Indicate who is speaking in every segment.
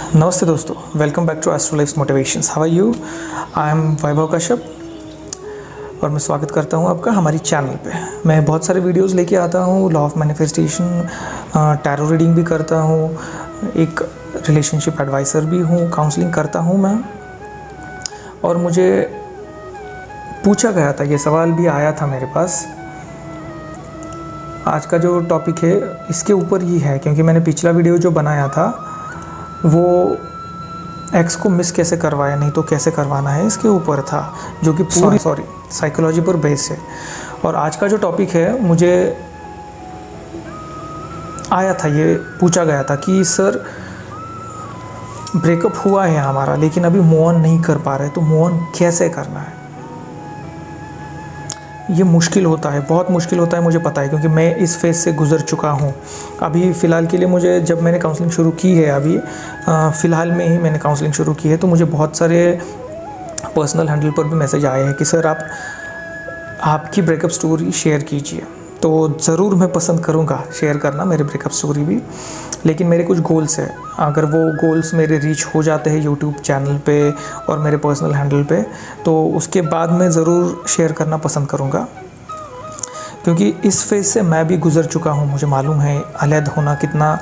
Speaker 1: नमस्ते दोस्तों, welcome back to astro life motivations. How are you? I am Vaibhav Kashyap और मैं स्वागत करता हूं आपका हमारी चैनल पे। मैं बहुत सारे वीडियोस लेके आता हूं, law of manifestation, tarot reading भी करता हूं, एक रिलेशनशिप एडवाइज़र भी हूं, काउंसलिंग करता हूं मैं। और मुझे पूछा गया था, ये सवाल भी आया था मेरे पास। आज का जो टॉपिक है इसके ऊपर ही है, क्योंकि मैंने पिछला वीडियो जो बनाया था वो एक्स को मिस कैसे करवाया, नहीं तो कैसे करवाना है, इसके ऊपर था, जो कि पूरी साइकोलॉजी पर बेस है। और आज का जो टॉपिक है, मुझे आया था, ये पूछा गया था कि सर ब्रेकअप हुआ है हमारा, लेकिन अभी मूव ऑन नहीं कर पा रहे, तो मूव ऑन कैसे करना है। ये मुश्किल होता है, बहुत मुश्किल होता है, मुझे पता है, क्योंकि मैं इस फेज़ से गुज़र चुका हूँ। अभी फ़िलहाल के लिए मुझे, जब मैंने काउंसलिंग शुरू की है, अभी फ़िलहाल में ही मैंने काउंसलिंग शुरू की है, तो मुझे बहुत सारे पर्सनल हैंडल पर भी मैसेज आए हैं कि सर आप आपकी ब्रेकअप स्टोरी शेयर कीजिए। तो ज़रूर मैं पसंद करूँगा शेयर करना मेरे ब्रेकअप स्टोरी भी, लेकिन मेरे कुछ गोल्स हैं। अगर वो गोल्स मेरे रीच हो जाते हैं यूट्यूब चैनल पे और मेरे पर्सनल हैंडल पे, तो उसके बाद मैं ज़रूर शेयर करना पसंद करूँगा, क्योंकि इस फेज़ से मैं भी गुज़र चुका हूँ। मुझे मालूम है अलग होना कितना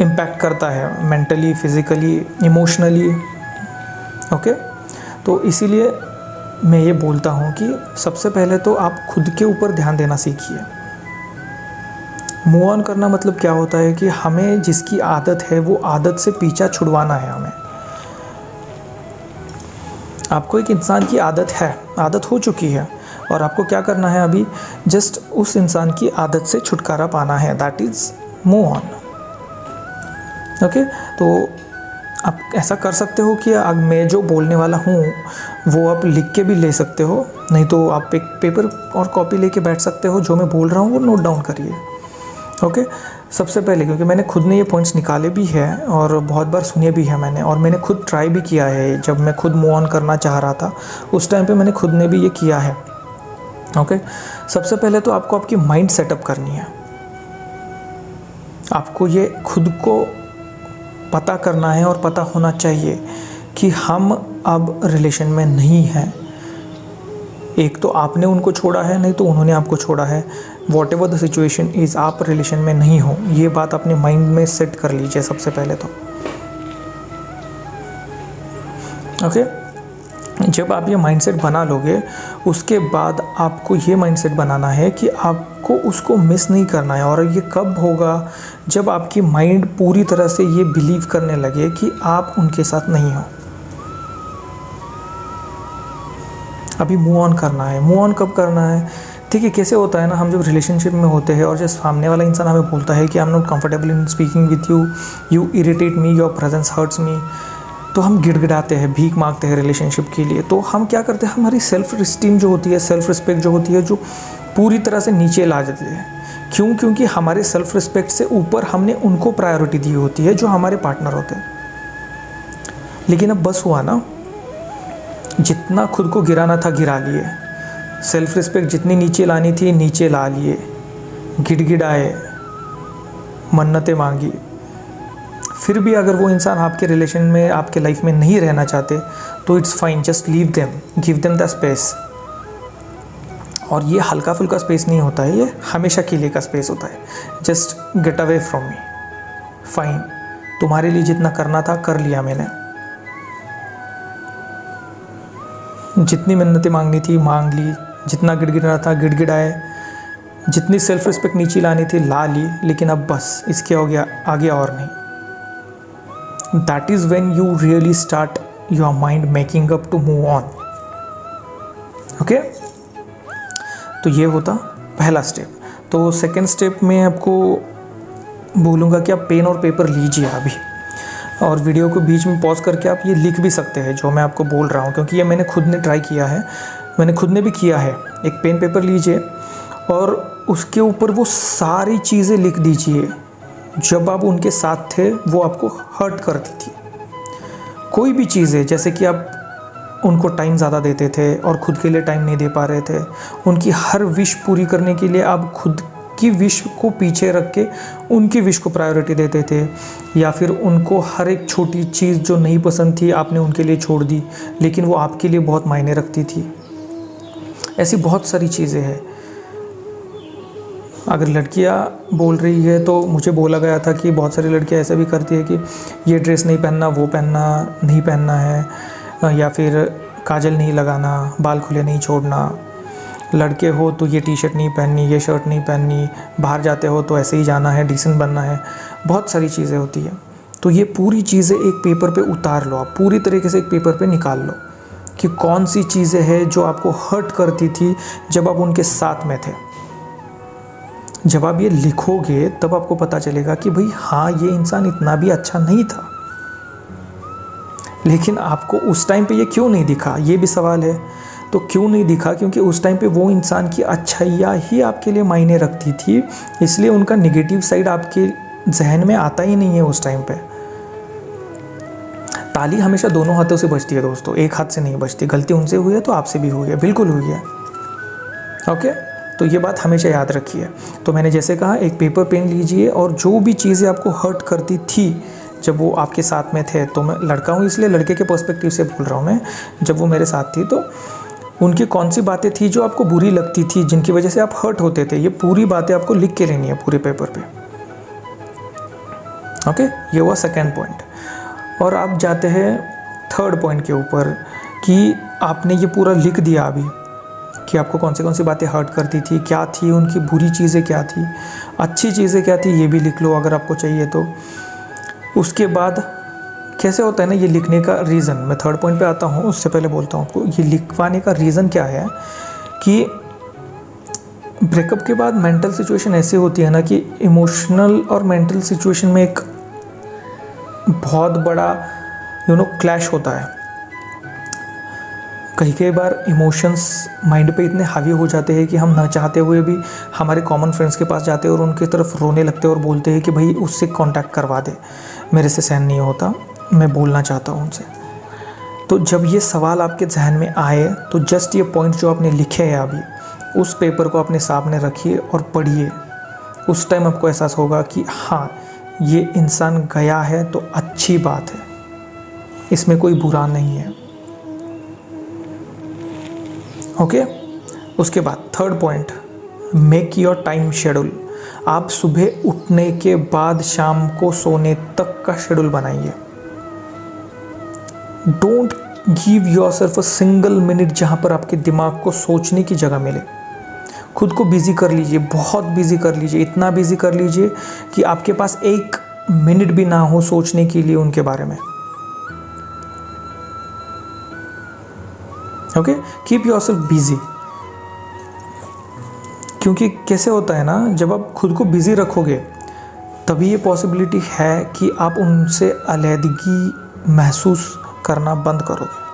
Speaker 1: इम्पैक्ट करता है, मेंटली, फिज़िकली, इमोशनली। ओके, तो इसीलिए मैं ये बोलता हूँ कि सबसे पहले तो आप खुद के ऊपर ध्यान देना सीखिए। मूव ऑन करना मतलब क्या होता है कि हमें जिसकी आदत है वो आदत से पीछा छुड़वाना है हमें। आपको एक इंसान की आदत है, आदत हो चुकी है, और आपको क्या करना है अभी, जस्ट उस इंसान की आदत से छुटकारा पाना है, that is move on. Okay, तो आप ऐसा कर सकते हो कि मैं जो बोलने वाला हूँ वो आप लिख के भी ले सकते हो, नहीं तो आप एक पेपर और कॉपी लेके बैठ सकते हो, जो मैं बोल रहा हूँ वो नोट डाउन करिए। ओके, सबसे पहले, क्योंकि मैंने खुद ने ये पॉइंट्स निकाले भी हैं और बहुत बार सुने भी हैं मैंने, और मैंने खुद ट्राई भी किया है। जब मैं खुद मूव ऑन करना चाह रहा था उस टाइम पे मैंने खुद ने भी ये किया है। ओके, सबसे पहले तो आपको आपकी माइंड सेटअप करनी है। आपको ये खुद को पता करना है और पता होना चाहिए कि हम अब रिलेशन में नहीं हैं। एक तो आपने उनको छोड़ा है, नहीं तो उन्होंने आपको छोड़ा है। What ever the situation is, आप रिलेशन में नहीं हो, ये बात अपने माइंड में सेट कर लीजिए सबसे पहले तो। ओके, जब आप ये माइंडसेट बना लोगे, उसके बाद आपको ये माइंडसेट बनाना है कि आपको उसको मिस नहीं करना है। और ये कब होगा, जब आपकी माइंड पूरी तरह से ये बिलीव करने लगे कि आप उनके साथ नहीं हो। अभी मूव ऑन करना है। मूव ऑन कब करना है? ठीक है, कैसे होता है ना, हम जब रिलेशनशिप में होते हैं और जब सामने वाला इंसान हमें बोलता है कि I am not comfortable in speaking with you, you irritate me, your presence hurts me, तो हम गिड़गिड़ाते हैं, भीख मांगते हैं रिलेशनशिप के लिए। तो हम क्या करते हैं, हमारी सेल्फ रिस्टीम जो होती है, सेल्फ रिस्पेक्ट जो होती है, जो पूरी तरह से नीचे ला जाती है। क्यों? क्योंकि हमारे सेल्फ रिस्पेक्ट से ऊपर हमने उनको प्रायोरिटी दी होती है, जो हमारे पार्टनर होते हैं। लेकिन अब बस हुआ ना, जितना खुद को गिराना था गिरा लिए, सेल्फ रिस्पेक्ट जितनी नीचे लानी थी नीचे ला लिए, गिड़गिड़ाए, मन्नतें मांगी। फिर भी अगर वो इंसान आपके रिलेशन में, आपके लाइफ में नहीं रहना चाहते, तो it's fine, just leave them, give them the space. और ये हल्का फुल्का स्पेस नहीं होता है, ये हमेशा के लिए का स्पेस होता है। Just get away from me, fine, तुम्हारे लिए जितना करना था कर लिया मैंने, जितनी मिन्नतें मांगनी थी मांग ली, जितना गिड़गिड़ाना था गिड़गिड़ाए, जितनी सेल्फ रिस्पेक्ट नीचे लानी थी ला ली, लेकिन अब बस इसके हो गया, आगे और नहीं। That is when you really start your mind making up to move on. Okay, तो ये होता पहला स्टेप। तो सेकेंड स्टेप में आपको बोलूँगा कि आप पेन और पेपर लीजिए अभी, और वीडियो को बीच में पॉज करके आप ये लिख भी सकते हैं जो मैं आपको बोल रहा हूँ, क्योंकि ये मैंने खुद ने ट्राई किया है, मैंने खुद ने भी किया है। एक पेन पेपर लीजिए और उसके ऊपर वो सारी चीज़ें लिख दीजिए जब आप उनके साथ थे वो आपको हर्ट करती थी। कोई भी चीज़ें, जैसे कि आप उनको टाइम ज़्यादा देते थे और खुद के लिए टाइम नहीं दे पा रहे थे, उनकी हर विश पूरी करने के लिए आप खुद आपकी विश को पीछे रख के उनकी विश को प्रायोरिटी देते थे, या फिर उनको हर एक छोटी चीज़ जो नहीं पसंद थी आपने उनके लिए छोड़ दी, लेकिन वो आपके लिए बहुत मायने रखती थी। ऐसी बहुत सारी चीज़ें हैं। अगर लड़कियां बोल रही है तो मुझे बोला गया था कि बहुत सारी लड़कियां ऐसा भी करती है कि ये ड्रेस नहीं पहनना, वो नहीं पहनना है, या फिर काजल नहीं लगाना, बाल खुले नहीं छोड़ना, लड़के हो तो ये टी शर्ट नहीं पहननी, ये शर्ट नहीं पहननी, बाहर जाते हो तो ऐसे ही जाना है, डिसेंट बनना है। बहुत सारी चीज़ें होती हैं। तो ये पूरी चीज़ें एक पेपर पे उतार लो, आप पूरी तरीके से एक पेपर पे निकाल लो कि कौन सी चीज़ें हैं जो आपको हर्ट करती थी जब आप उनके साथ में थे। जब आप ये लिखोगे तब आपको पता चलेगा कि भाई हाँ, ये इंसान इतना भी अच्छा नहीं था, लेकिन आपको उस टाइम पे ये क्यों नहीं दिखा, ये भी सवाल है। तो क्यों नहीं दिखा? क्योंकि उस टाइम पे वो इंसान की अच्छाइयाँ ही आपके लिए मायने रखती थी, इसलिए उनका नेगेटिव साइड आपके जहन में आता ही नहीं है उस टाइम पे। ताली हमेशा दोनों हाथों से बजती है दोस्तों, एक हाथ से नहीं बजती। गलती उनसे हुई है तो आपसे भी हुई है, बिल्कुल हुई है। ओके, तो ये बात हमेशा याद रखिए। तो मैंने जैसे कहा, एक पेपर पेन लीजिए और जो भी चीज़ें आपको हर्ट करती थी जब वो आपके साथ में थे, तो मैं लड़का हूँ इसलिए लड़के के पर्सपेक्टिव से बोल रहा हूँ मैं, जब वो मेरे साथ थी तो उनकी कौन सी बातें थी जो आपको बुरी लगती थी, जिनकी वजह से आप हर्ट होते थे, ये पूरी बातें आपको लिख के लेनी है पूरे पेपर पे। ओके, ये हुआ सेकेंड पॉइंट। और आप जाते हैं थर्ड पॉइंट के ऊपर कि आपने ये पूरा लिख दिया अभी कि आपको कौन सी बातें हर्ट करती थी, क्या थी उनकी बुरी चीज़ें, क्या थी अच्छी चीज़ें, क्या थी, ये भी लिख लो अगर आपको चाहिए तो। उसके बाद कैसे होता है ना ये लिखने का रीज़न, मैं थर्ड पॉइंट पे आता हूँ, उससे पहले बोलता हूँ आपको ये लिखवाने का रीज़न क्या है कि ब्रेकअप के बाद मेंटल सिचुएशन ऐसी होती है ना कि इमोशनल और मेंटल सिचुएशन में एक बहुत बड़ा क्लैश होता है। कई बार इमोशंस माइंड पे इतने हावी हो जाते हैं कि हम ना चाहते हुए भी हमारे कॉमन फ्रेंड्स के पास जाते हैं और उनकी तरफ रोने लगते हैं और बोलते हैं कि भाई उससे कांटेक्ट करवा दे, मेरे से सहन नहीं होता, मैं बोलना चाहता हूँ उनसे। तो जब ये सवाल आपके जहन में आए तो जस्ट ये पॉइंट जो आपने लिखे हैं अभी, उस पेपर को अपने सामने रखिए और पढ़िए। उस टाइम आपको एहसास होगा कि हाँ, ये इंसान गया है तो अच्छी बात है, इसमें कोई बुरा नहीं है। ओके, उसके बाद third point, make your time schedule. आप सुबह उठने के बाद शाम को सोने तक का शेड्यूल बनाइए। Don't give yourself a single minute जहाँ पर आपके दिमाग को सोचने की जगह मिले। खुद को बिजी कर लीजिए, बहुत बिजी कर लीजिए, इतना बिजी कर लीजिए कि आपके पास एक मिनट भी ना हो सोचने के लिए उनके बारे में। Okay, keep yourself busy. क्योंकि कैसे होता है ना, जब आप खुद को बिजी रखोगे तभी ये पॉसिबिलिटी है कि आप उनसे अलग महसूस करना बंद करोगे।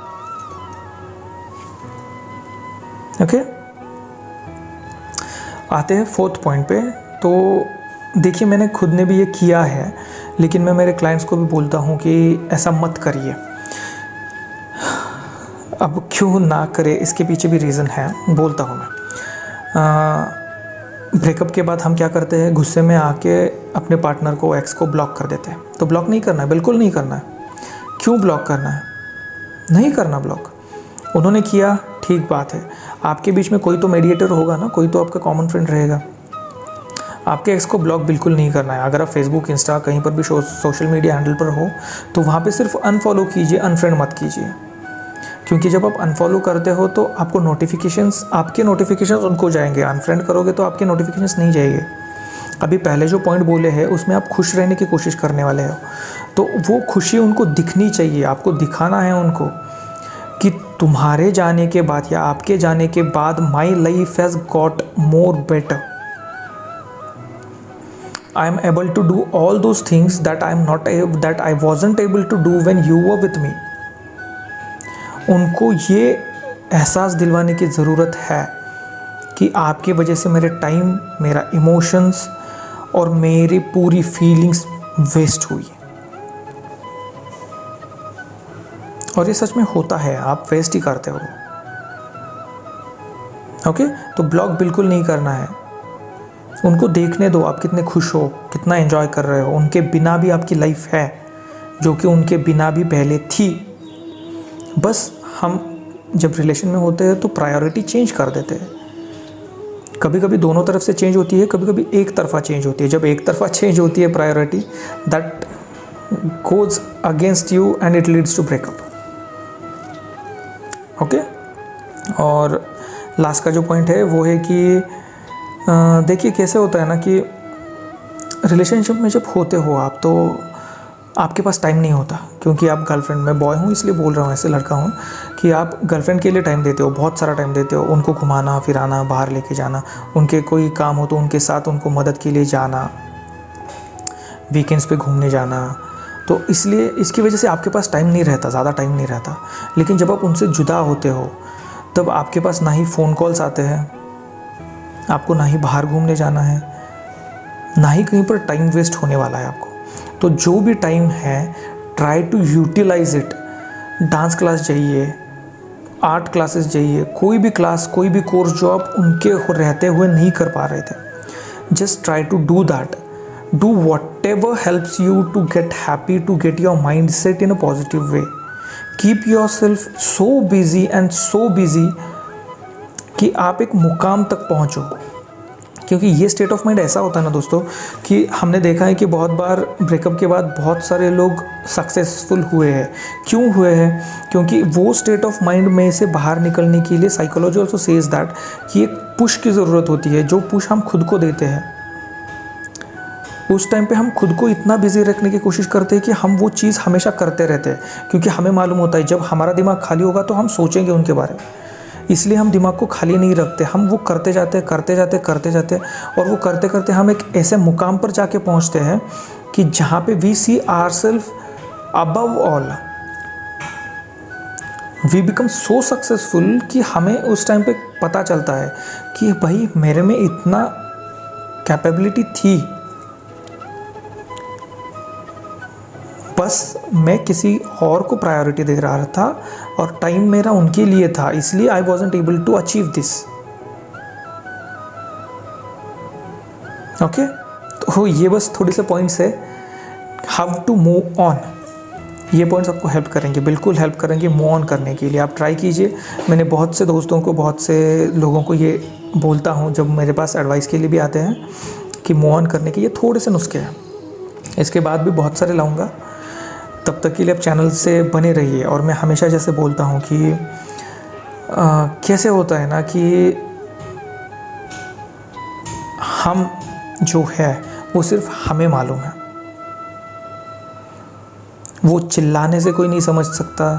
Speaker 1: ओके, आते हैं फोर्थ पॉइंट पे। तो देखिए, मैंने खुद ने भी ये किया है, लेकिन मैं मेरे क्लाइंट्स को भी बोलता हूँ कि ऐसा मत करिए। अब क्यों ना करे, इसके पीछे भी रीज़न है, बोलता हूँ मैं। ब्रेकअप के बाद हम क्या करते हैं, गुस्से में आके अपने पार्टनर को, एक्स को ब्लॉक कर देते हैं। तो ब्लॉक नहीं करना है, बिल्कुल नहीं करना है। क्यों ब्लॉक करना है? नहीं करना ब्लॉक। उन्होंने किया, ठीक बात है, आपके बीच में कोई तो मेडिएटर होगा ना, कोई तो आपका कॉमन फ्रेंड रहेगा। आपके एक्स को ब्लॉक बिल्कुल नहीं करना है। अगर आप फेसबुक, इंस्टा, कहीं पर भी सोशल मीडिया हैंडल पर हो तो वहाँ पे सिर्फ अनफॉलो कीजिए, अनफ्रेंड मत कीजिए। क्योंकि जब आप अनफॉलो करते हो तो आपके नोटिफिकेशंस उनको जाएंगे, अनफ्रेंड करोगे तो आपके नोटिफिकेशंस नहीं जाएंगे। अभी पहले जो पॉइंट बोले हैं उसमें आप खुश रहने की कोशिश करने वाले हो, तो वो खुशी उनको दिखनी चाहिए। आपको दिखाना है उनको कि तुम्हारे जाने के बाद या आपके जाने के बाद my life has got more better. I am able to do all those things that I wasn't able to do when you were with me. उनको ये एहसास दिलवाने की ज़रूरत है कि आपकी वजह से मेरे टाइम, मेरा इमोशंस और मेरी पूरी फीलिंग्स वेस्ट हुई। और ये सच में होता है, आप वेस्ट ही करते हो। ओके, तो ब्लॉक बिल्कुल नहीं करना है। उनको देखने दो आप कितने खुश हो, कितना एंजॉय कर रहे हो। उनके बिना भी आपकी लाइफ है, जो कि उनके बिना भी पहले थी। बस हम जब रिलेशन में होते हैं तो प्रायोरिटी चेंज कर देते हैं। कभी कभी दोनों तरफ से चेंज होती है, कभी कभी एक तरफा चेंज होती है। जब एक तरफा चेंज होती है priority, that goes against you and it leads to breakup. Okay, और लास्ट का जो पॉइंट है वो है कि देखिए कैसे होता है ना कि रिलेशनशिप में जब होते हो आप, तो आपके पास टाइम नहीं होता, क्योंकि आप गर्लफ्रेंड, मैं बॉय हूँ इसलिए बोल रहा हूँ, ऐसे लड़का हूँ, कि आप गर्लफ्रेंड के लिए टाइम देते हो, बहुत सारा टाइम देते हो। उनको घुमाना फिराना, बाहर लेके जाना, उनके कोई काम हो तो उनके साथ उनको मदद के लिए जाना, वीकेंड्स पे घूमने जाना। तो इसलिए इसकी वजह से आपके पास टाइम नहीं रहता, ज़्यादा टाइम नहीं रहता। लेकिन जब आप उनसे जुदा होते हो तब आपके पास ना ही फ़ोन कॉल्स आते हैं, आपको ना ही बाहर घूमने जाना है, ना ही कहीं पर टाइम वेस्ट होने वाला है आपको। तो जो भी टाइम है, try to utilise it. Dance class जाइए, आर्ट क्लासेस जाइए, कोई भी क्लास, कोई भी कोर्स जो आप उनके रहते हुए नहीं कर पा रहे थे, just try to do that. Do whatever helps you to get happy, to get your mindset in a positive way. Keep yourself so busy and so busy कि आप एक मुकाम तक पहुंचो। क्योंकि ये स्टेट ऑफ माइंड ऐसा होता है ना दोस्तों, कि हमने देखा है कि बहुत बार ब्रेकअप के बाद बहुत सारे लोग सक्सेसफुल हुए हैं। क्यों हुए हैं? क्योंकि वो स्टेट ऑफ माइंड में से बाहर निकलने के लिए साइकोलॉजी ऑल्सो सेज दैट कि एक पुश की ज़रूरत होती है, जो पुश हम खुद को देते हैं। उस टाइम पे हम खुद को इतना बिजी रखने की कोशिश करते हैं कि हम वो चीज़ हमेशा करते रहते हैं, क्योंकि हमें मालूम होता है जब हमारा दिमाग खाली होगा तो हम सोचेंगे उनके बारे में। इसलिए हम दिमाग को खाली नहीं रखते, हम वो करते जाते और वो करते करते हम एक ऐसे मुकाम पर जाके पहुंचते हैं कि जहाँ पे we see ourselves above all, we become so successful कि हमें उस टाइम पे पता चलता है कि भाई मेरे में इतना कैपेबिलिटी थी, बस मैं किसी और को प्रायोरिटी दे रहा था और टाइम मेरा उनके लिए था, इसलिए I wasn't able to achieve this. Okay, तो ये बस थोड़ी से पॉइंट्स है, हाउ टू मूव ऑन। ये पॉइंट्स आपको हेल्प करेंगे, बिल्कुल हेल्प करेंगे मूव ऑन करने के लिए। आप ट्राई कीजिए। मैंने बहुत से दोस्तों को, बहुत से लोगों को ये बोलता हूँ जब मेरे पास एडवाइस के लिए भी आते हैं कि मूव ऑन करने के ये थोड़े से नुस्खे हैं। इसके बाद भी बहुत सारे लाऊंगा। तब तक के लिए आप चैनल से बने रहिए। और मैं हमेशा जैसे बोलता हूँ कि कैसे होता है ना कि हम जो है वो सिर्फ हमें मालूम है, वो चिल्लाने से कोई नहीं समझ सकता,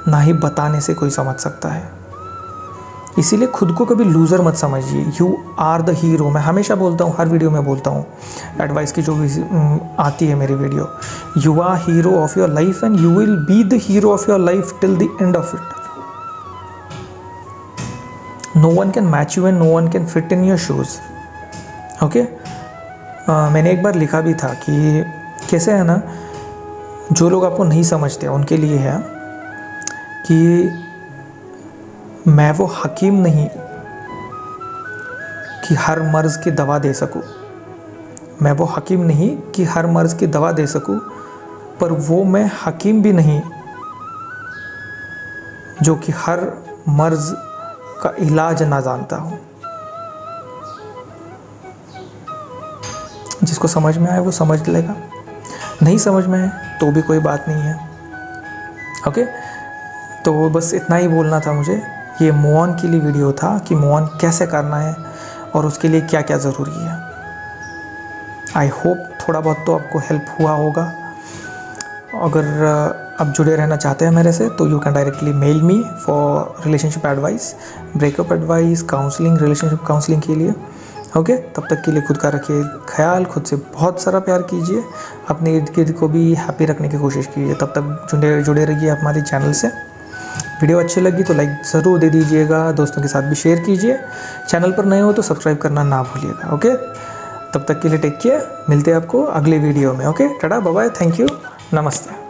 Speaker 1: ना ही बताने से कोई समझ सकता है। इसीलिए खुद को कभी लूज़र मत समझिए। You are the hero. मैं हमेशा बोलता हूँ, हर वीडियो में बोलता हूँ, एडवाइस की जो भी आती है मेरी video, you are hero of your life and you will be the hero of your life till the end of it. No one can match you and no one can fit in your shoes. Okay, मैंने एक बार लिखा भी था कि कैसे है ना, जो लोग आपको नहीं समझते उनके लिए है कि मैं वो हकीम नहीं कि हर मर्ज़ की दवा दे सकूं, मैं वो हकीम नहीं कि हर मर्ज़ की दवा दे सकूं, पर वो मैं हकीम भी नहीं जो कि हर मर्ज़ का इलाज ना जानता हूं। जिसको समझ में आए वो समझ लेगा, नहीं समझ में आए तो भी कोई बात नहीं है। ओके, तो बस इतना ही बोलना था मुझे। ये मूव ऑन के लिए वीडियो था कि मूव ऑन कैसे करना है और उसके लिए क्या क्या ज़रूरी है। आई होप थोड़ा बहुत तो आपको हेल्प हुआ होगा। अगर आप जुड़े रहना चाहते हैं मेरे से तो you can directly mail me for relationship advice, breakup advice, counselling, relationship counselling के लिए। ओके, तब तक के लिए खुद का रखिए ख्याल, खुद से बहुत सारा प्यार कीजिए, अपने इर्द गिर्द को भी हैप्पी रखने की कोशिश कीजिए। तब तक जुड़े रहिए हमारे चैनल से। वीडियो अच्छी लगी तो लाइक ज़रूर दे दीजिएगा, दोस्तों के साथ भी शेयर कीजिए। चैनल पर नए हो तो सब्सक्राइब करना ना भूलिएगा। ओके, तब तक के लिए टेक केयर, मिलते हैं आपको अगले वीडियो में। Okay, tata bye bye, thank you, नमस्ते।